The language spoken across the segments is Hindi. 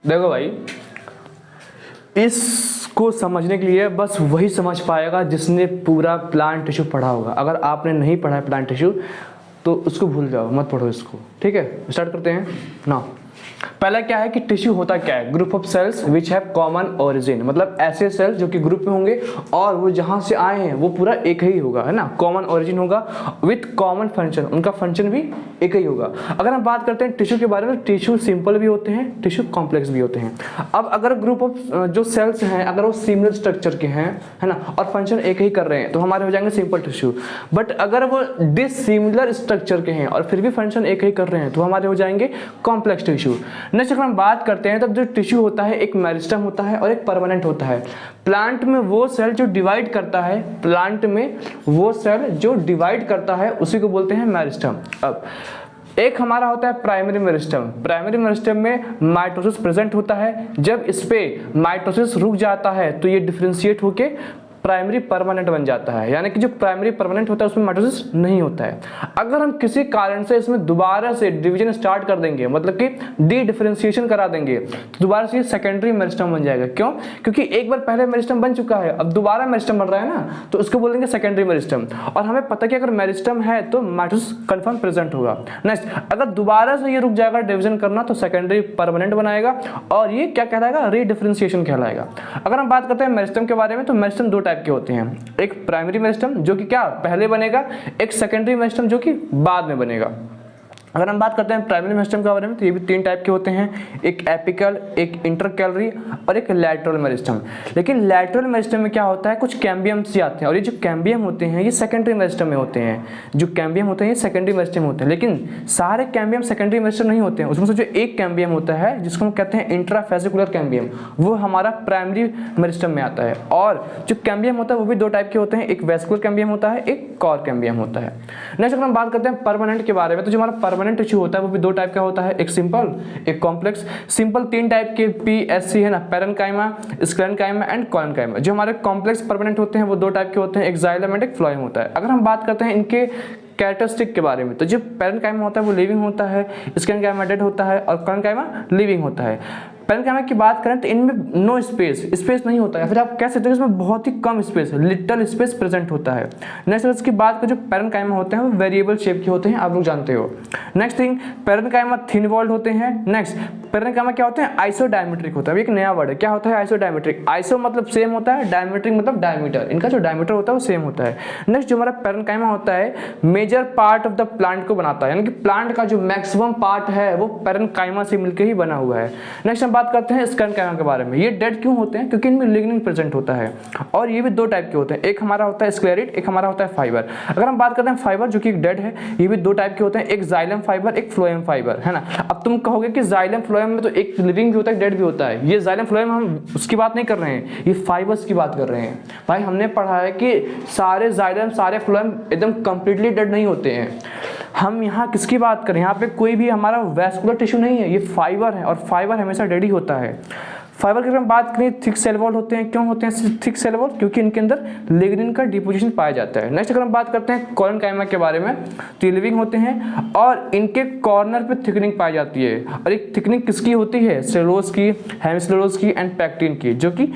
देखो भाई, इसको समझने के लिए बस वही समझ पाएगा जिसने पूरा प्लांट टिश्यू पढ़ा होगा। अगर आपने नहीं पढ़ा है प्लांट टिश्यू तो उसको भूल जाओ, मत पढ़ो इसको, ठीक है। स्टार्ट करते हैं ना। पहला क्या है कि टिश्यू होता क्या है? Group of cells which have common origin, मतलब ऐसे सेल्स जो कि ग्रुप में होंगे और वो जहां से आए हैं वो पूरा एक ही होगा, है ना, कॉमन ओरिजिन होगा विथ कॉमन फंक्शन, उनका फंक्शन भी एक ही होगा। अगर हम बात करते हैं टिश्यू के बारे में, टिश्यू सिंपल भी होते हैं, टिश्यू कॉम्प्लेक्स भी होते हैं। अब अगर ग्रुप ऑफ जो सेल्स हैं अगर वो सिमिलर स्ट्रक्चर के हैं, है ना, और फंक्शन एक ही कर रहे हैं तो हमारे हो जाएंगे सिंपल टिश्यू। बट अगर वो डिसिमिलर स्ट्रक्चर के हैं और फिर भी फंक्शन एक ही कर रहे हैं तो हमारे हो जाएंगे कॉम्प्लेक्स टिश्यू। नेक्स्ट अगर हम बात करते हैं तब जो टिश्यू होता है एक मेरिस्टम होता है और एक परमानेंट होता है। प्लांट में वो सेल जो डिवाइड करता है, प्लांट में वो सेल जो डिवाइड करता है उसी को बोलते हैं मेरिस्टम। अब एक हमारा होता है प्राइमरी मेरिस्टम। प्राइमरी मेरिस्टम में माइटोसिस प्रेजेंट होता है। जब इस पे माइटोसिस रुक जाता है तो ये डिफरेंशिएट होके प्राइमरी परमानेंट बन जाता है, यानी कि जो प्राइमरी परमानेंट होता है उसमें माइटोसिस नहीं होता है। अगर हम किसी कारण से इसमें दोबारा से डिवीजन स्टार्ट कर देंगे, मतलब कि डी डिफरेंशिएशन करा देंगे, तो दोबारा से ये सेकेंडरी मेरिस्टम बन जाएगा। क्यों? क्योंकि एक बार पहले मेरिस्टम बन चुका है, अब दोबारा मेरिस्टम बन रहा है ना, तो उसको बोलेंगे सेकेंडरी मेरिस्टम। और हमें पता कि अगर मेरिस्टम है तो माइटोसिस कंफर्म प्रेजेंट होगा। नेक्स्ट, अगर दोबारा से ये रुक जाएगा डिवीजन करना तो सेकेंडरी परमानेंट बनाएगा और ये क्या कहलाएगा? रीडिफरेंशिएशन कहलाएगा। अगर हम बात करते हैं मेरिस्टम के बारे में तो मेरिस्टम दो टाइप के होते हैं, एक प्राइमरी मेरिस्टम जो कि क्या पहले बनेगा, एक सेकेंडरी मेरिस्टम जो कि बाद में बनेगा। अगर हम बात करते हैं प्राइमरी मेरिस्टम के बारे में तो ये भी तीन टाइप के होते हैं, एक एपिकल, एक इंटरकैलरी और एक लैटरल मेरिस्टम। लेकिन लैटरल मेरिस्टम में क्या होता है, कुछ कैम्बियम्स आते हैं और ये जो कैम्बियम होते हैं ये सेकेंडरी मेरिस्टम में होते हैं। जो कैम्बियम होते हैं ये सेकेंडरी मेरिस्टम में होते हैं, लेकिन सारे कैम्बियम सेकेंडरी मेरिस्टम नहीं होते हैं। उसमें से जो एक कैम्बियम होता है जिसको हम कहते हैं इंट्राफेसिकुलर कैम्बियम, वो हमारा प्राइमरी मेरिस्टम में आता है। और जो कैम्बियम होता है वो भी दो टाइप के होते हैं, एक वेस्कुलर कैम्बियम होता है, एक कॉर कैम्बियम होता है। नेक्स्ट अगर हम बात करते हैं परमानेंट के बारे में तो जो हमारा परमानेंट टिश्यू होता है वो भी दो टाइप का होता है, एक सिंपल, एक कॉम्प्लेक्स। सिंपल तीन टाइप के PSC है ना, पैरेन्काइमा, स्क्लेरेन्काइमा एंड कोलेन्काइमा। जो हमारे कॉम्प्लेक्स परमानेंट होते हैं वो दो टाइप के होते हैं, एक जाइलम एंड एक फ्लोएम होता है। अगर हम बात करते हैं इनके कैरेक्टरिस्टिक के बारे में तो जो पैरेन्काइमा होता है वो लिविंग होता है, स्क्लेरेन्काइमा डेड होता है और कोलेन्काइमा लिविंग होता है। पैरेन्काइमा की बात करें तो इनमें नो स्पेस नहीं होता है, फिर आप कह सकते हैं इसमें बहुत ही कम स्पेस, लिटिल स्पेस प्रेजेंट होता है। नेक्स्ट इसकी बात करें जो पैरेन्काइमा होते हैं वो वेरिएबल शेप के होते हैं, आप लोग जानते हो। Next thing, parenchyma thin walled होते हैं। नेक्स्ट पैरेन्काइमा क्या होते हैं, आइसोडायमेट्रिक होता है। एक नया वर्ड है, क्या होता है आइसोडायमेट्रिक। आइसो मतलब सेम होता है, डायमेट्रिक मतलब डायमीटर, इनका जो डायमीटर होता है वो सेम होता है। नेक्स्ट जो हमारा पैरेन्काइमा होता है major part of the plant को बनाता है, यानी कि प्लांट का जो मैक्सिमम पार्ट है वो पैरेन्काइमा से मिलकर ही बना हुआ है। नेक्स्ट हम बात करते हैं स्क्लेरेन्काइमा के बारे में। ये डेड क्यों होते हैं? क्योंकि इनमें लिग्निन प्रेजेंट होता है और ये भी दो टाइप के होते हैं, एक हमारा होता है स्क्लेरिड, एक हमारा होता है फाइबर। अगर हम बात करते हैं फाइबर जो कि डेड है, ये भी दो टाइप के होते हैं, एक जाइलम फाइबर, एक फ्लोएम फाइबर, है ना। अब तुम कहोगे कि जाइलम फ्लोएम में तो एक लिविंग भी होता है, डेड भी होता है। ये जाइलम फ्लोएम हम उसकी बात नहीं कर रहे हैं, ये फाइबर्स की बात कर रहे हैं। भाई हमने पढ़ा है कि सारे जाइलम सारे फ्लोएम एकदम कंप्लीटली डेड नहीं होते हैं। हम यहाँ किसकी बात करें, यहाँ पे कोई भी हमारा वैस्कुलर टिश्यू नहीं है, ये फाइबर है और फाइबर हमेशा डेड ही होता है। फाइबर की अगर हम बात करें थिक सेल वॉल होते हैं। क्यों होते हैं थिक सेल वॉल? क्योंकि इनके अंदर लिग्निन का डिपोजिशन पाया जाता है। नेक्स्ट अगर हम बात करते हैं कोलेन्काइमा के बारे में तो ये लिविंग होते हैं और इनके कॉर्नर पे थिकनिंग पाई जाती है और एक थिकनिंग किसकी होती है, सेलुलोज की, हेमिसेलुलोज की एंड पैक्टिन की, जो कि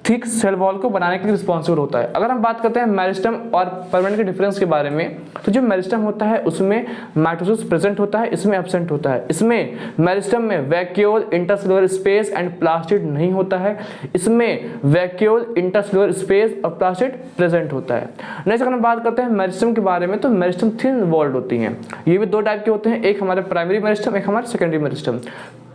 थिक सेल वॉल को बनाने के लिए रिस्पॉन्सिबल होता है। अगर हम बात करते हैं मेरिस्टम और परमानेंट के डिफरेंस के बारे में तो जो मेरिस्टम होता है उसमें माइटोसिस प्रेजेंट होता है, इसमें एब्सेंट होता है। इसमें मेरिस्टम में vacuole, intercellular space and plastid नहीं होता है, इसमें वैक्यूल, इंटरसेलुलर स्पेस और प्लास्टिड प्रेजेंट होता है। नेक्स्ट अगर हम बात करते हैं मेरिस्टम के बारे में तो मेरिस्टम थिन वॉल्ड होती हैं। ये भी दो टाइप के होते हैं, एक हमारे प्राइमरी मेरिस्टम, एक हमारे secondary meristem.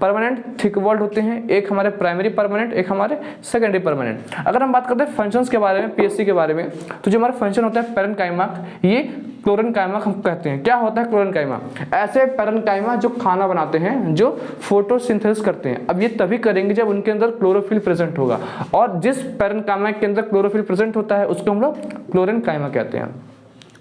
Permanent thick walled होते हैं, एक हमारे प्राइमरी परमानेंट, एक हमारे सेकेंडरी परमानेंट। अगर हम बात करते हैं फंक्शंस के बारे में PSC के बारे में तो जो हमारा फंक्शन होता है पैरेन्काइमा, ये क्लोरेन्काइमा हम कहते हैं। क्या होता है क्लोरेन्काइमा? ऐसे पैरेन्काइमा जो खाना बनाते हैं, जो फोटोसिंथेसिस करते हैं। अब ये तभी करेंगे जब उनके अंदर क्लोरोफिल प्रेजेंट होगा और जिस पैरेन्काइमा के अंदर क्लोरोफिल प्रेजेंट होता है उसको हम लोग क्लोरेन्काइमा कहते हैं।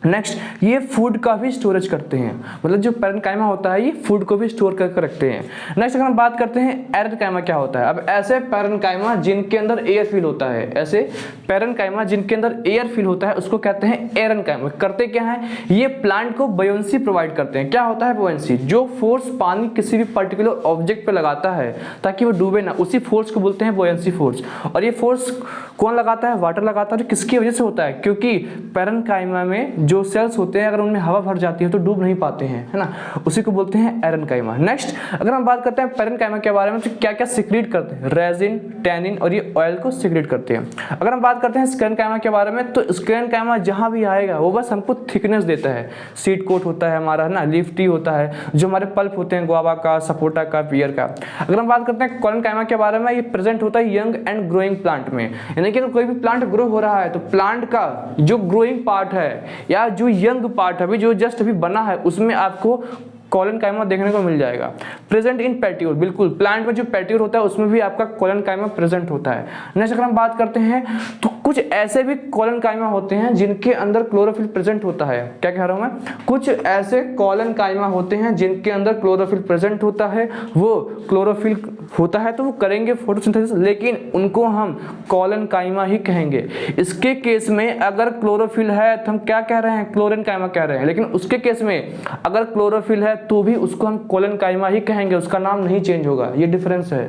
नेक्स्ट, ये फूड का भी स्टोरेज करते हैं, मतलब जो पैरेन्काइमा होता है ये फूड को भी स्टोर करके रखते हैं। नेक्स्ट अगर हम बात करते हैं एरेन्काइमा क्या होता है। अब ऐसे पैरेन्काइमा जिनके अंदर एयर फिल होता है, ऐसे पैरेन्काइमा जिनके अंदर एयर फिल होता है उसको कहते हैं एरेन्काइमा। करते क्या है, ये प्लांट को बयोंसी प्रोवाइड करते हैं। क्या होता है बयोंसी? जो फोर्स पानी किसी भी पर्टिकुलर ऑब्जेक्ट पे लगाता है ताकि वो डूबे ना, उसी फोर्स को बोलते हैं बयोंसी फोर्स। और ये फोर्स कौन लगाता है? वाटर लगाता है। किसकी वजह से होता है? क्योंकि पैरेन्काइमा में जो सेल्स होते हैं अगर उनमें हवा भर जाती है तो डूब नहीं पाते हैं, है ना, उसी को बोलते हैं एरेन्काइमा। नेक्स्ट अगर हम बात करते हैं पैरेन्काइमा के बारे में तो क्या क्या सिक्रीट करते हैं? रेजिन, टैनिन और ये ऑयल को सिक्रीट करते हैं। अगर हम बात करते हैं स्क्लेरेन्काइमा के बारे में तो स्क्लेरेन्काइमा जहां भी आएगा वो बस हमको थिकनेस देता है। सीड कोट होता है हमारा, है ना, लीफ टी होता है, जो हमारे पल्प होते हैं गुआवा का, सपोटा का, पियर का। अगर हम बात करते हैं कोलेनकाइमा के बारे में, ये प्रेजेंट होता है यंग एंड ग्रोइंग प्लांट में, यानी कि अगर कोई भी प्लांट ग्रो हो रहा है तो प्लांट का जो ग्रोइंग पार्ट है या जो यंग पार्ट है, अभी जो जस्ट अभी बना है, उसमें आपको कोलेनकाइमा देखने को मिल जाएगा। प्रेजेंट इन पेट्यूल, बिल्कुल प्लांट में जो पेट्यूल होता है उसमें भी आपका कोलेनकाइमा प्रेजेंट होता है। नेक्स्ट अगर हम बात करते हैं तो कुछ ऐसे भी कोलेनकाइमा होते हैं जिनके अंदर क्लोरोफिल प्रेजेंट होता है। क्या कह रहा हूं मैं? कुछ ऐसे कोलेनकाइमा होते हैं जिनके अंदर क्लोरोफिल प्रेजेंट होता है। वो क्लोरोफिल होता है तो वो करेंगे फोटोसिंथेसिस, लेकिन उनको हम कोलेनकाइमा ही कहेंगे। इसके केस में अगर क्लोरोफिल है तो हम क्या कह रहे हैं? क्लोरेनकाइमा कह रहे हैं। लेकिन उसके केस में अगर क्लोरोफिल है तो भी उसको हम कोलेनकाइमा ही कहेंगे, उसका नाम नहीं चेंज होगा। ये डिफरेंस है।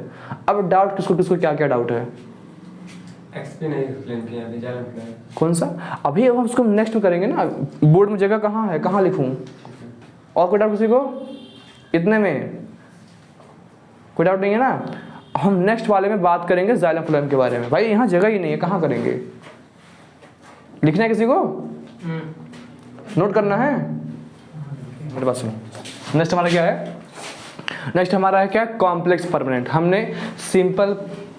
अब डाउट किसको किसको क्या क्या डाउट है? एक्सप्लेन किया अभी जान किया। कौन सा? अभी अब हम उसको नेक्स्ट में करेंगे ना। बोर्ड में जगह कहाँ है, कहाँ लिखूं? और कोई डाउट किसी को? इतने में कोई डाउट नहीं है ना? हम नेक्स्ट वाले में बात करेंगे जाइलम फ्लोएम के बारे में। भाई यहाँ जगह ही नहीं है, कहाँ करेंगे? लिखना है किसी को? नोट करना है? मेरे पास सुनो। नेक्स्ट हमारा क्या है? नेक्स्ट हमारा है क्या? Complex permanent. हमने सिंपल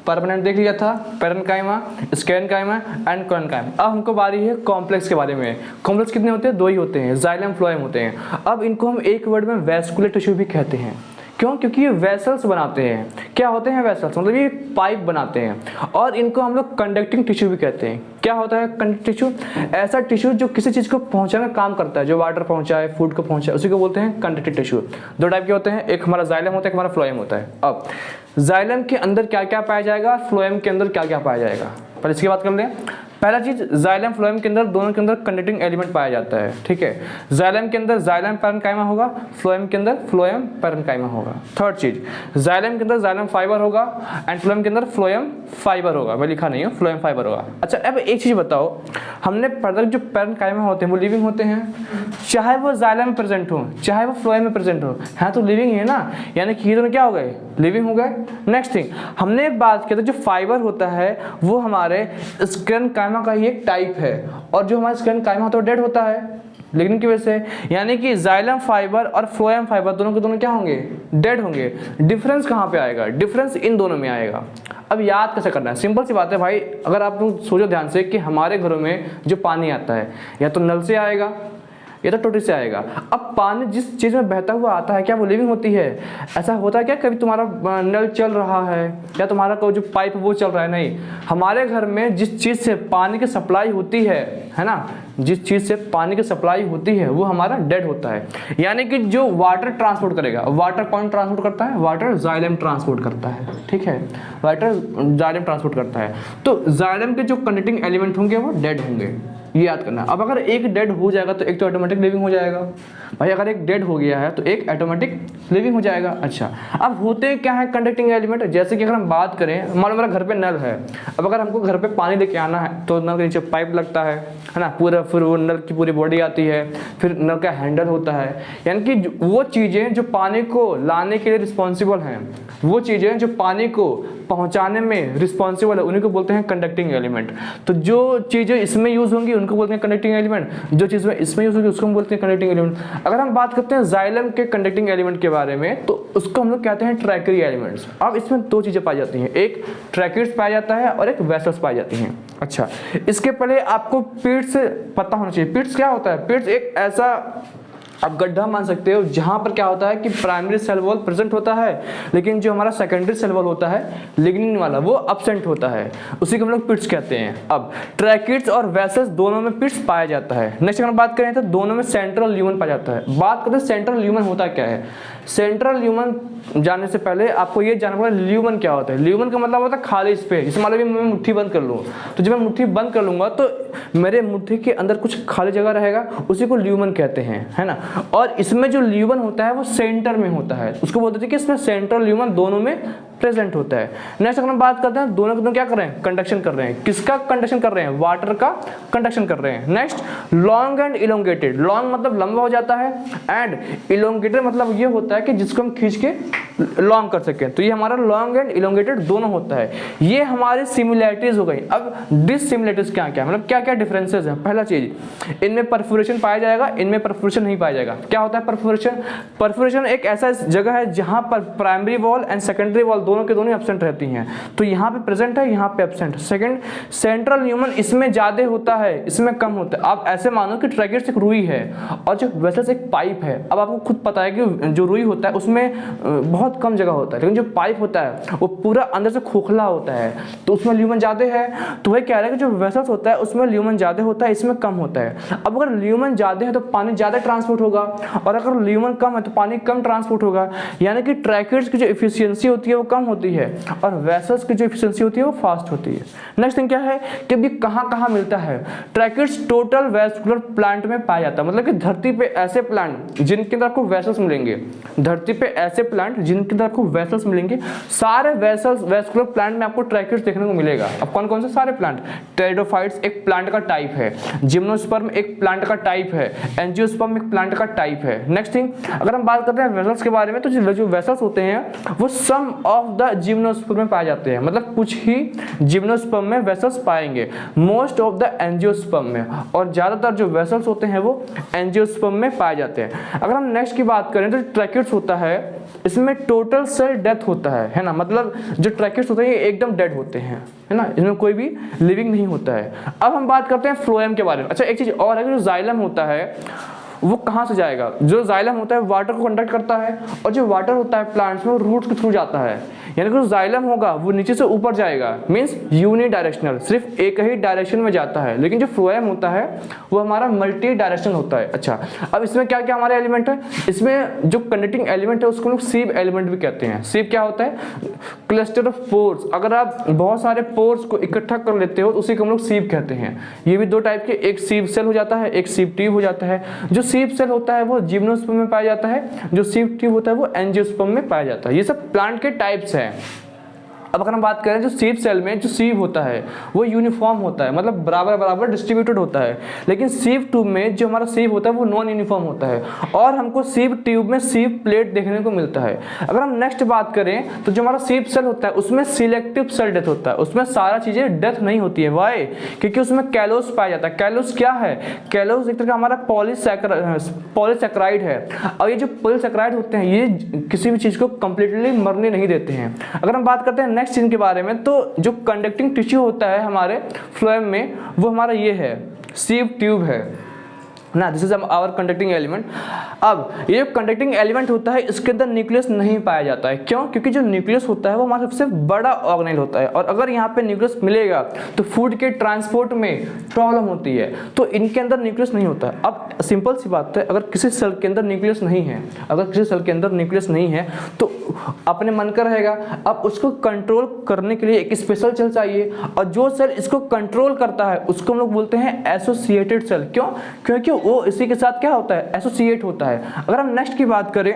परमानेंट देख लिया था, पैरेन्काइमा, स्क्लेरेन्काइमा एंड कोलेनकाइमा। अब हमको बारी है कॉम्प्लेक्स के बारे में। कॉम्प्लेक्स कितने होते हैं? दो ही होते हैं, जाइलम फ्लोएम होते हैं। अब इनको हम एक वर्ड में वैस्कुलर टिश्यू भी कहते हैं। क्यों? क्योंकि ये वेसल्स बनाते हैं। क्या होते हैं वेसल्स? मतलब ये पाइप बनाते हैं। और इनको हम लोग कंडक्टिंग टिश्यू भी कहते हैं। क्या होता है कंडक्टिंग टिश्यू? ऐसा टिश्यू जो किसी चीज को पहुंचाने का काम करता है, जो वाटर पहुंचाए, फूड को पहुंचाए, उसी को बोलते हैं कंडक्टिंग टिश्यू। दो टाइप के होते हैं, एक हमारा जाइलम होता है, एक हमारा फ्लोएम होता है। अब जाइलम के अंदर क्या क्या पाया जाएगा, फ्लोएम के अंदर क्या क्या पाया जाएगा, पर इसकी बात कर लें। पहला चीज, जाइलम फ्लोएम के अंदर दोनों के अंदर कंडक्टिंग एलिमेंट पाया जाता है, ठीक है। जाइलम के अंदर जाइलम पैरेन्काइमा होगा, फ्लोएम के अंदर फ्लोएम पैरेन्काइमा होगा। थर्ड चीज, जाइलम के अंदर जाइलम फाइबर होगा एंड फ्लोएम के अंदर फ्लोएम फाइबर होगा। मैं लिखा नहीं हूँ, फ्लोएम फाइबर होगा। अच्छा, अब एक चीज बताओ, हमने प्रोडक्ट जो पैरेन्काइमा होते हैं वो लिविंग होते हैं, चाहे वो जाइलम में प्रेजेंट हो चाहे वो फ्लोएम में प्रेजेंट हो, है तो लिविंग है ना, यानी कि ये दोनों क्या हो गए, लिविंग हो गए। नेक्स्ट थिंग, हमने बात किया था जो फाइबर होता है वो हमारे स्क्लेरेन्काइमा का ही एक टाइप है, और जो हमारा स्क्लेरेन्काइमा होता है वो डेड होता है लिग्निन की वजह से, यानी कि जाइलम फाइबर और फ्लोएम फाइबर दोनों के दोनों क्या होंगे, डेड होंगे। डिफरेंस कहाँ पे आएगा, डिफरेंस इन दोनों में आएगा। अब याद कैसे करना है, सिंपल सी बात है भाई, अगर आप लोग सोचो ध्यान से कि हमारे घरों में जो पानी आता है या तो नल से आएगा या तो टोटी से आएगा। अब पानी जिस चीज़ में बहता हुआ आता है क्या वो लिविंग होती है? ऐसा होता है क्या कभी तुम्हारा नल चल रहा है या तुम्हारा कोई जो पाइप वो चल रहा है? नहीं, हमारे घर में जिस चीज़ से पानी की सप्लाई होती है ना, जिस चीज़ से पानी की सप्लाई होती है वो हमारा डेड होता है। यानी कि जो वाटर ट्रांसपोर्ट करेगा, वाटर कौन ट्रांसपोर्ट करता है, वाटर जाइलम ट्रांसपोर्ट करता है, ठीक है, वाटर जाइलम ट्रांसपोर्ट करता है। तो जाइलम के जो कंडक्टिंग एलिमेंट होंगे वो डेड होंगे, ये याद करना। अब अगर एक डेड हो जाएगा तो एक तो ऑटोमेटिक लिविंग हो जाएगा भाई, अगर एक डेड हो गया है तो एक ऑटोमेटिक लिविंग हो जाएगा। अच्छा, अब होते क्या है कंडक्टिंग एलिमेंट, जैसे कि अगर हम बात करें, मान लो मेरा घर पे नल है, अब अगर हमको घर पे पानी लेके आना है तो नल के नीचे पाइप लगता है ना, पूरा फिर वो नल की पूरी बॉडी आती है, फिर नल का हैंडल होता है, यानी कि वो चीज़ें जो पानी को लाने के लिए रिस्पॉन्सिबल हैं, वो चीज़ें जो पानी को पहुंचाने में रिस्पॉन्सिबल है, उन्हीं को बोलते हैं कंडक्टिंग एलिमेंट। तो जो चीज़ें इसमें यूज होंगी उनको बोलते हैं कंडक्टिंग एलिमेंट, जो चीज़ें इसमें यूज होगी उसको हम बोलते हैं कंडक्टिंग एलिमेंट। अगर हम बात करते हैं जाइलम के कंडक्टिंग एलिमेंट के बारे में तो उसको हम लोग कहते हैं ट्रैकेरी एलिमेंट्स। अब इसमें दो चीज़ें पाई जाती हैं, एक ट्रैकेट्स पाया जाता है और एक वेसल्स पाई जाती हैं। अच्छा, इसके पहले आपको पीट्स पता होना चाहिए। पीट्स क्या होता है? पीट्स एक ऐसा आप गड्ढा मान सकते हो जहाँ पर क्या होता है कि प्राइमरी सेल वॉल प्रेजेंट होता है, लेकिन जो हमारा सेकेंडरी सेल वॉल होता है लिग्निन वाला वो अब्सेंट होता है, उसी को हम लोग पिट्स कहते हैं। अब ट्रैकिड्स और वेसल्स दोनों में पिट्स पाया जाता है। नेक्स्ट अगर बात करें तो दोनों में सेंट्रल ल्यूमन पाया जाता है। बात करते हैं सेंट्रल ल्यूमन होता क्या है। सेंट्रल ल्यूमन जानने से पहले आपको ये जानना पड़ेगा ल्यूमन क्या होता है। ल्यूमन का मतलब होता है खाली स्पेस। जैसे मान लो मैं मुट्ठी बंद कर लूँ, तो जब मैं मुट्ठी बंद कर लूँगा तो मेरे मुट्ठी के अंदर कुछ खाली जगह रहेगा, उसी को ल्यूमन कहते हैं, है ना। और इसमें जो ल्यूमन होता है वो सेंटर में होता है, उसको बोलते हैं कि इसमें सेंट्रल ल्यूमन दोनों में प्रेजेंट होता है। नेक्स्ट अगर हम बात करते हैं दोनों के दोनों क्या कर रहे हैं, कंडक्शन कर रहे हैं। किसका कंडक्शन कर रहे हैं, वाटर का कंडक्शन कर रहे हैं। Next long and elongated. Long मतलब लंबा हो जाता है, एंड इलोंगेटेड मतलब ये होता है कि जिसको हम खींच के लॉन्ग कर सकें। तो ये हमारा लॉन्ग एंड इलोंगेटेड दोनों होता है। ये हमारी सिमिलैरिटीज हो गई। अब डिससिमिलैरिटीज क्या क्या, मतलब क्या क्या डिफरेंसेस हैं। पहला चीज, इनमें परफोरेशन पाया जाएगा, इनमें परफोरेशन नहीं पाया जाएगा। क्या होता है परफोरेशन? परफोरेशन एक ऐसा जगह है जहां पर primary wall and secondary wall दोनों के दोनों एब्सेंट रहती हैं। तो यहाँ पे प्रेजेंट है, यहाँ पे एब्सेंट। सेकंड, सेंट्रल ल्यूमन इसमें ज्यादा होता है, इसमें कम होता है। आप ऐसे मानो कि ट्रैकिड्स एक रुई है और जो वेसल्स एक पाइप है। अब आपको खुद पता है कि जो रुई होता है उसमें बहुत कम जगह होता है, लेकिन जो पाइप होता है वो पूरा अंदर से खोखला होता है, तो उसमें ल्यूमन ज्यादा है। तो वही कह रहा है कि जो वेसल्स होता है उसमें ल्यूमन ज्यादा होता है, इसमें कम होता है। अब अगर ल्यूमन ज्यादा है तो पानी ज्यादा ट्रांसपोर्ट होगा, और अगर ल्यूमन कम है तो पानी कम ट्रांसपोर्ट होगा। यानी कि ट्रैकिड्स की जो इफिशियंसी होती है वो कम होती है और वेसल्स की जो एफिशिएंसी होती है वो फास्ट होती है। नेक्स्ट थिंग क्या है कि ये कहाँ मिलता है। ट्रैकिड्स टोटल वेस्कुलर प्लांट में पाया जाता है, मतलब कि धरती पे ऐसे प्लांट जिनके अंदर आपको वेसल्स मिलेंगे, धरती पे ऐसे प्लांट जिनके अंदर आपको वेसल्स मिलेंगे, सारे वेसल्स वेस्कुलर प्लांट में आपको ट्रैकिड्स देखने को मिलेगा। अब कौन कौन से सारे प्लांट? टेरिडोफाइट्स एक प्लांट का टाइप है, जिम्नोस्पर्म एक प्लांट का टाइप है, एंजियोस्पर्म एक प्लांट का टाइप है। नेक्स्ट थिंग, अगर हम बात करते हैं वेसल्स के बारे में, तो जो वेसल्स होते हैं वो सम ऑफ द जिम्नोस्पर्म में पाए जाते हैं, मतलब कुछ ही जिम्नोस्पर्म में वेसल्स पाएंगे, मोस्ट ऑफ द एंजियोस्पर्म में, और ज्यादातर जो वेसल्स होते हैं वो एंजियोस्पर्म में पाए जाते हैं। अगर हम नेक्स्ट की बात करें तो ट्रैकिड्स होता है, इसमें टोटल सेल डेथ होता है ना, मतलब जो ट्रैकिड्स होते हैं ये एकदम डेड होते हैं, है ना, इसमें कोई भी लिविंग नहीं होता है। अब हम बात करते हैं फ्लोएम के बारे में। अच्छा एक चीज और है कि जो जाइलम होता है वो कहाँ से जाएगा। जो जाइलम होता है वाटर को कंडक्ट करता है, और जो वाटर होता है प्लांट्स में वो रूट्स के थ्रू जाता है। यानी कि जो जाइलम होगा वो नीचे से ऊपर जाएगा, मींस यूनि डायरेक्शनल, सिर्फ एक ही डायरेक्शन में जाता है। लेकिन जो फ्लोएम होता है वो हमारा मल्टी डायरेक्शनल होता है। अच्छा अब इसमें क्या क्या हमारे एलिमेंट है, इसमें जो कंडक्टिंग एलिमेंट है उसको लोग सीव एलिमेंट भी कहते हैं। सीव क्या होता है? Cluster of pores. अगर आप बहुत सारे पोर्स को इकट्ठा कर लेते हो तो उसी को हम लोग सीव कहते हैं। ये भी दो टाइप के, एक सीव सेल हो जाता है, एक सीव ट्यूब हो जाता है। जो सीव सेल होता है वो जिम्नोस्पर्म में पाया जाता है, जो सीव ट्यूब होता है वो एंजियोस्पर्म में पाया जाता है। ये सब प्लांट के टाइप्स हैं। अब अगर हम बात करें जो सीव सेल में जो सीव होता है वो यूनिफॉर्म होता है, मतलब बराबर बराबर डिस्ट्रीब्यूटेड होता है। लेकिन सीव ट्यूब में जो हमारा सीव होता है वो नॉन यूनिफॉर्म होता है, और हमको सीव ट्यूब में सीव प्लेट देखने को मिलता है। अगर हम नेक्स्ट बात करें तो जो हमारा सीव सेल होता है उसमें सिलेक्टिव सेल डेथ होता है, उसमें सारा चीजें डेथ नहीं होती है। वाई? क्योंकि उसमें कैलोस पाया जाता है। कैलोस क्या है? कैलोस एक तरह का हमारा पॉलीसैकेराइड है, और ये जो पॉलीसैकेराइड होते हैं ये किसी भी चीज को कंप्लीटली मरने नहीं देते हैं। अगर हम बात करते हैं नेक्स्ट चीज के बारे में, तो जो कंडक्टिंग टिश्यू होता है हमारे फ्लोएम में वो हमारा ये है, सीव ट्यूब है ना, this is our conducting element. अब ये जो कंडक्टिंग एलिमेंट होता है इसके अंदर न्यूक्लियस नहीं पाया जाता है। क्यों? क्योंकि जो न्यूक्लियस होता है वो हमारा सबसे बड़ा ऑर्गेनेल होता है, और अगर यहाँ पे न्यूक्लियस मिलेगा तो फूड के ट्रांसपोर्ट में प्रॉब्लम होती है, तो इनके अंदर न्यूक्लियस नहीं होता है। अब सिंपल सी बात है, अगर किसी सेल के अंदर न्यूक्लियस नहीं है, अगर किसी सेल के अंदर न्यूक्लियस नहीं है तो अपने मन का रहेगा। अब उसको कंट्रोल करने के लिए एक स्पेशल सेल चाहिए, और जो सेल इसको कंट्रोल करता है उसको हम लोग बोलते हैं एसोसिएटेड सेल। क्यों? क्योंकि वो इसी के साथ क्या होता है, एसोसिएट होता है। अगर हम नेक्स्ट की बात करें,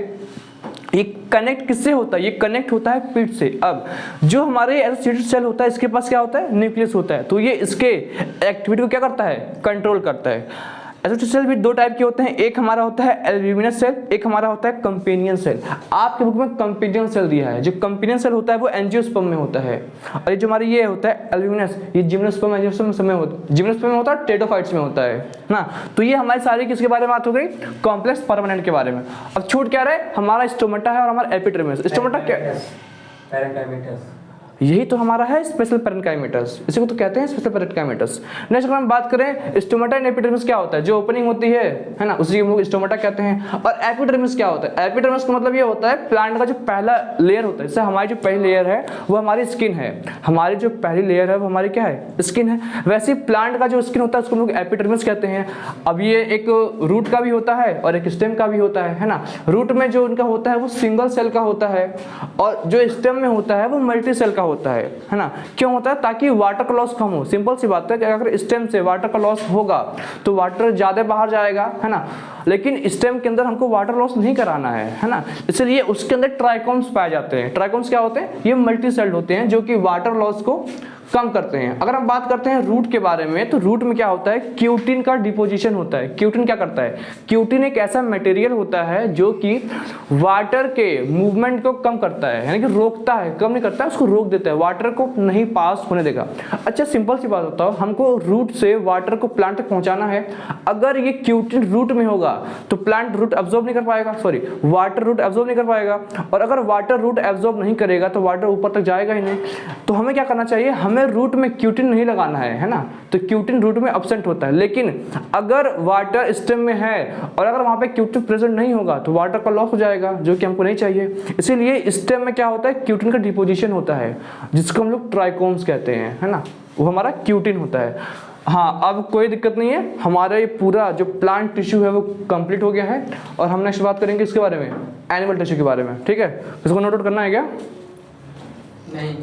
ये कनेक्ट किससे होता है? ये कनेक्ट होता है पिट से। अब जो हमारे एसोसिएटेड सेल होता है इसके पास क्या होता है, न्यूक्लियस होता है, तो ये इसके एक्टिविटी को क्या करता है, कंट्रोल करता है। एसोसिएटेड सेल भी दो टाइप के होते हैं, एक हमारा होता है एल्ब्यूमिनस सेल, एक हमारा होता है कंपेनियन सेल। आपके बुक में कंपेनियन सेल दिया है, जो कंपेनियन सेल होता है वो एंजियोस्पर्म में होता है, और ये जो हमारी ये होता है एल्ब्यूमिनस, ये जिम्नोस्पर्म एंजियोस्पर्म में होता है, जिम्नोस्पर्म में होता है, टेरिडोफाइट्स में होता है ना। तो ये हमारी सारी किसके बारे में बात हो गई, कॉम्प्लेक्स परमानेंट के बारे में। अब छूट क्या रहा है, हमारा स्टोमेटा है और हमारा एपिडर्मिस। स्टोमेटा क्या, यही तो हमारा है स्पेशल पैरेन्काइमेटस, इसी को तो कहते हैं स्पेशल पैरेन्काइमेटस। नेक्स्ट अगर हम बात करें स्टोमेटा एंड एपिडर्मिस क्या होता है, जो ओपनिंग होती है ना, उसी को हम लोग स्टोमेटा कहते हैं। और एपिडर्मिस क्या होता है, एपिडर्मिस का मतलब ये होता है प्लांट का जो पहला लेयर होता है। जैसे हमारी जो पहली लेयर है वो हमारी स्किन है, हमारी जो पहली लेयर है वो हमारी क्या है, स्किन है। वैसे प्लांट का जो स्किन होता है उसको हम लोग एपिडर्मिस कहते हैं। अब ये एक रूट का भी होता है और एक स्टेम का भी होता है ना। रूट में जो उनका होता है वो सिंगल सेल का होता है, और जो स्टेम में होता है वो मल्टी सेल का होता है ना। क्यों होता है, ताकि वाटर का लॉस कम हो। सिंपल सी बात है कि अगर स्टेम से वाटर का लॉस होगा तो वाटर ज्यादा बाहर जाएगा, है ना, लेकिन स्टेम के अंदर हमको वाटर लॉस नहीं कराना है ना, इसलिए उसके अंदर ट्राइकोम्स पाए जाते हैं। ट्राइकोम्स क्या होते हैं, ये मल्टी सेल्ड होते हैं जो कि वाटर लॉस को कम करते हैं। अगर हम बात करते हैं रूट के बारे में, तो रूट में क्या होता है, क्यूटिन का डिपोजिशन होता है। क्यूटिन क्या करता है, क्यूटिन एक ऐसा मटेरियल होता है जो कि वाटर के मूवमेंट को कम करता है, यानी कि रोकता है, कम नहीं करता है, उसको रोक देता है, वाटर को नहीं पास होने देगा। अच्छा सिंपल सी बात बताओ, हमको रूट से वाटर को प्लांट तक पहुंचाना है, अगर ये क्यूटिन रूट में होगा तो प्लांट रूट एब्जॉर्ब नहीं कर पाएगा, सॉरी वाटर रूट एब्जॉर्ब नहीं कर पाएगा, और अगर वाटर रूट एब्जॉर्ब नहीं करेगा तो वाटर ऊपर तक जाएगा ही नहीं। तो हमें क्या करना चाहिए, हमें रूट में क्यूटिन नहीं लगाना है ना, तो क्यूटिन रूट में एब्सेंट होता है। लेकिन अगर वाटर स्टेम में है और अगर वहां पे क्यूटिन प्रेजेंट नहीं होगा तो वाटर का लॉस हो जाएगा, जो कि हमको नहीं चाहिए। इसीलिए स्टेम में क्या होता है, क्यूटिन का डिपोजिशन होता है, जिसको हम लोग ट्राइकोम्स कहते हैं, है ना, वो हमारा क्यूटिन होता है। हाँ, अब कोई दिक्कत नहीं है, हमारा ये पूरा जो प्लांट टिश्यू है वो कंप्लीट हो गया है। और हम नेक्स्ट बात करेंगे इसके बारे में, एनिमल टिश्यू के बारे में, ठीक है। इसको नोट आउट करना है क्या? नहीं।